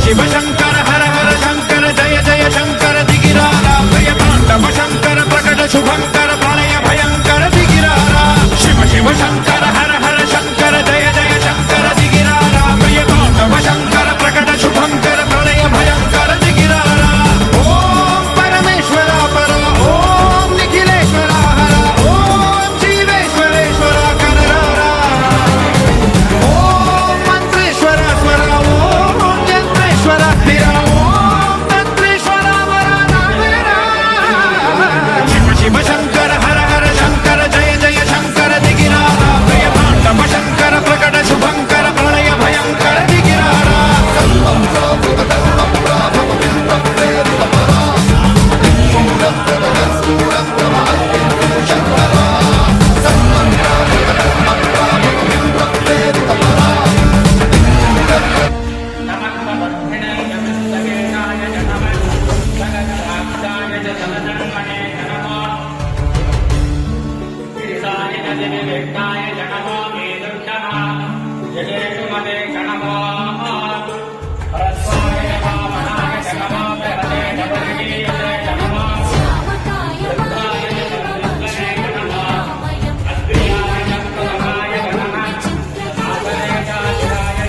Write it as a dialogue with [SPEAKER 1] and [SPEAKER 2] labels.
[SPEAKER 1] शिव शंकर हर हर शंकर जय जय शंकर दिगिरारा प्रिय तांडव शंकर प्रकट शुभंकर प्रलय भयंकर दिगिरारा शिव शिव शंकर हर हर शंकर जय जय शंकर दिगिरारा प्रिय तांडव शंकर प्रकट शुभंकर प्रलय भयंकर दिगिरारा ओम परमेश्वर पर ओम निखिलेश्वर हर ओम जीवेश्वरेश्वर कररारा ओम मंत्रेश्वर स्वर ओम यंत्रेश्वर स्थिर ओम तंत्रेश्वर वरदानरा शिव शिव शंकर हर हर शंकर जय जय शंकर दिगिरारा प्रिय तांडव शंकर प्रकट शुभंकर प्रलय भयंकर दिगिरारा
[SPEAKER 2] नमः